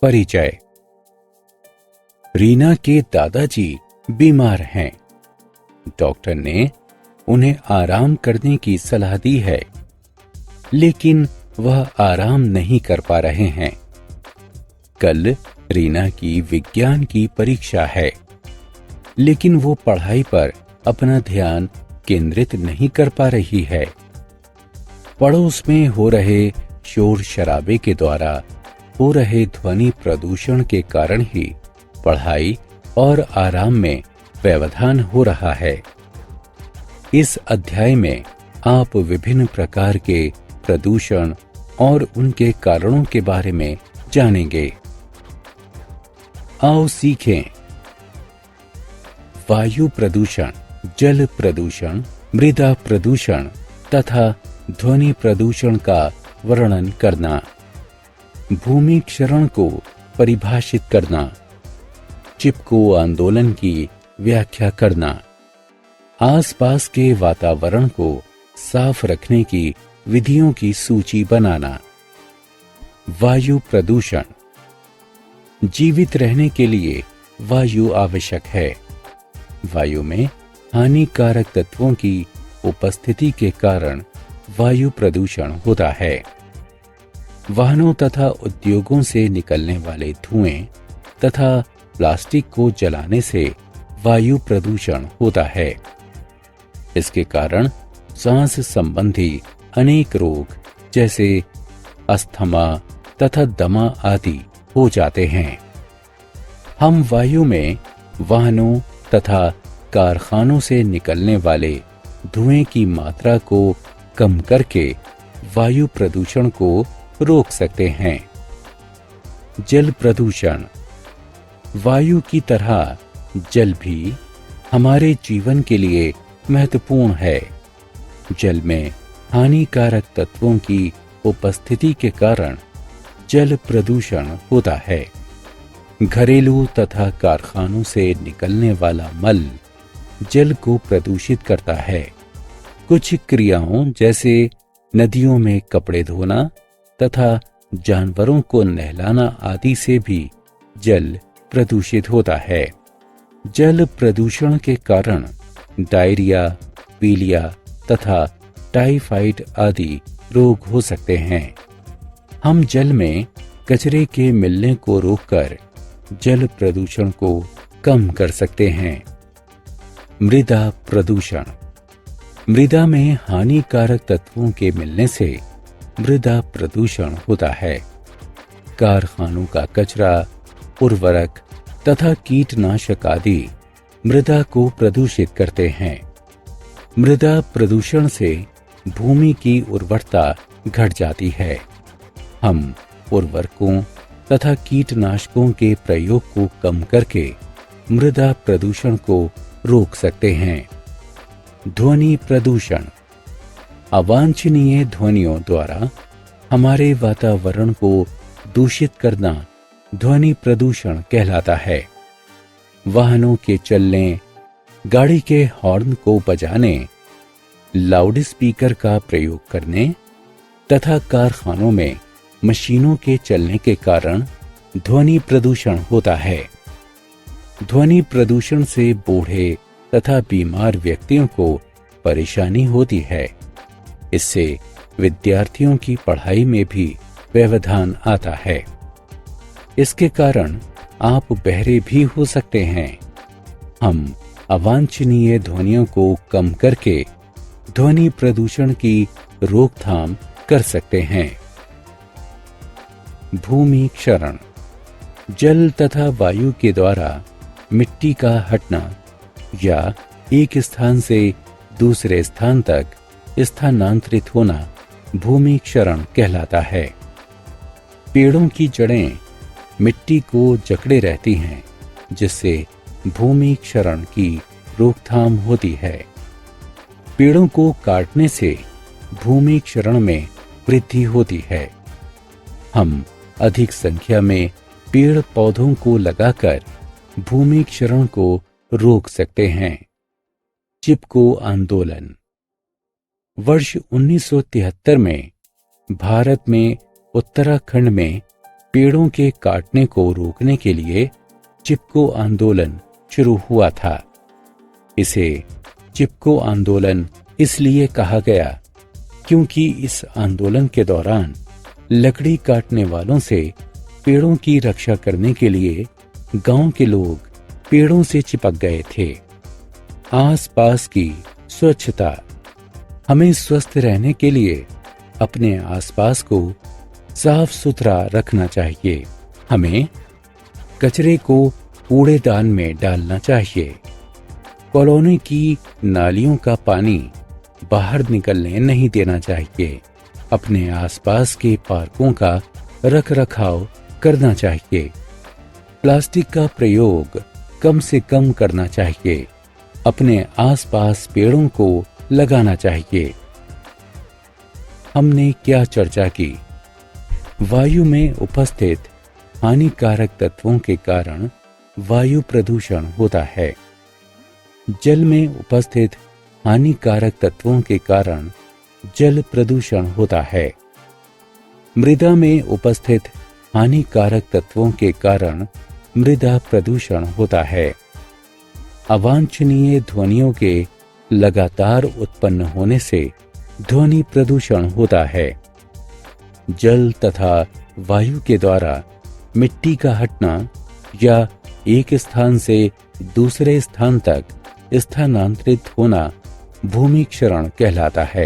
परिचय। रीना के दादाजी बीमार हैं। डॉक्टर ने उन्हें आराम करने की सलाह दी है, लेकिन वह आराम नहीं कर पा रहे हैं। कल रीना की विज्ञान की परीक्षा है, लेकिन वो पढ़ाई पर अपना ध्यान केंद्रित नहीं कर पा रही है। पड़ोस में हो रहे शोर शराबे के द्वारा हो रहे ध्वनि प्रदूषण के कारण ही पढ़ाई और आराम में व्यवधान हो रहा है। इस अध्याय में आप विभिन्न प्रकार के प्रदूषण और उनके कारणों के बारे में जानेंगे। आओ सीखें। वायु प्रदूषण, जल प्रदूषण, मृदा प्रदूषण तथा ध्वनि प्रदूषण का वर्णन करना। भूमि क्षरण को परिभाषित करना। चिपको आंदोलन की व्याख्या करना। आसपास के वातावरण को साफ रखने की विधियों की सूची बनाना। वायु प्रदूषण। जीवित रहने के लिए वायु आवश्यक है। वायु में हानिकारक तत्वों की उपस्थिति के कारण वायु प्रदूषण होता है। वाहनों तथा उद्योगों से निकलने वाले धुएं तथा प्लास्टिक को जलाने से वायु प्रदूषण होता है। इसके कारण सांस संबंधी अनेक रोग जैसे अस्थमा तथा दमा आदि हो जाते हैं। हम वायु में वाहनों तथा कारखानों से निकलने वाले धुएं की मात्रा को कम करके वायु प्रदूषण को रोक सकते हैं। जल प्रदूषण। वायु की तरह जल भी हमारे जीवन के लिए महत्वपूर्ण है। जल में हानिकारक तत्वों की उपस्थिति के कारण जल प्रदूषण होता है। घरेलू तथा कारखानों से निकलने वाला मल जल को प्रदूषित करता है। कुछ क्रियाओं जैसे नदियों में कपड़े धोना तथा जानवरों को नहलाना आदि से भी जल प्रदूषित होता है। जल प्रदूषण के कारण डायरिया, पीलिया तथा टाइफाइड आदि रोग हो सकते हैं। हम जल में कचरे के मिलने को रोककर जल प्रदूषण को कम कर सकते हैं। मृदा प्रदूषण। मृदा में हानिकारक तत्वों के मिलने से मृदा प्रदूषण होता है। कारखानों का कचरा, उर्वरक तथा कीटनाशक आदि मृदा को प्रदूषित करते हैं। मृदा प्रदूषण से भूमि की उर्वरता घट जाती है। हम उर्वरकों तथा कीटनाशकों के प्रयोग को कम करके मृदा प्रदूषण को रोक सकते हैं। ध्वनि प्रदूषण। अवांछनीय ध्वनियों द्वारा हमारे वातावरण को दूषित करना ध्वनि प्रदूषण कहलाता है। वाहनों के चलने, गाड़ी के हॉर्न को बजाने, लाउड स्पीकर का प्रयोग करने तथा कारखानों में मशीनों के चलने के कारण ध्वनि प्रदूषण होता है। ध्वनि प्रदूषण से बूढ़े तथा बीमार व्यक्तियों को परेशानी होती है। इससे विद्यार्थियों की पढ़ाई में भी व्यवधान आता है। इसके कारण आप बहरे भी हो सकते हैं। हम अवांछनीय ध्वनियों को कम करके ध्वनि प्रदूषण की रोकथाम कर सकते हैं। भूमि क्षरण। जल तथा वायु के द्वारा मिट्टी का हटना या एक स्थान से दूसरे स्थान तक स्थानांतरित होना भूमि क्षरण कहलाता है। पेड़ों की जड़ें मिट्टी को जकड़े रहती हैं, जिससे भूमि क्षरण की रोकथाम होती है। पेड़ों को काटने से भूमि क्षरण में वृद्धि होती है। हम अधिक संख्या में पेड़ पौधों को लगाकर भूमि क्षरण को रोक सकते हैं। चिपको आंदोलन। वर्ष 1973 में भारत में उत्तराखंड में पेड़ों के काटने को रोकने के लिए चिपको आंदोलन शुरू हुआ था। इसे चिपको आंदोलन इसलिए कहा गया क्योंकि इस आंदोलन के दौरान लकड़ी काटने वालों से पेड़ों की रक्षा करने के लिए गांव के लोग पेड़ों से चिपक गए थे। आसपास की स्वच्छता। हमें स्वस्थ रहने के लिए अपने आसपास को साफ सुथरा रखना चाहिए। हमें कचरे को कूड़ेदान में डालना चाहिए। कॉलोनी की नालियों का पानी बाहर निकलने नहीं देना चाहिए। अपने आसपास के पार्कों का रखरखाव करना चाहिए। प्लास्टिक का प्रयोग कम से कम करना चाहिए। अपने आसपास पेड़ों को लगाना चाहिए। हमने क्या चर्चा की? वायु में उपस्थित हानिकारक तत्वों के कारण वायु प्रदूषण होता है। जल में उपस्थित हानिकारक तत्वों के कारण जल प्रदूषण होता है। मृदा में उपस्थित हानिकारक तत्वों के कारण मृदा प्रदूषण होता है। अवांछनीय ध्वनियों के लगातार उत्पन्न होने से ध्वनि प्रदूषण होता है। जल तथा वायु के द्वारा मिट्टी का हटना या एक स्थान से दूसरे स्थान तक स्थानांतरित होना भूमि क्षरण कहलाता है।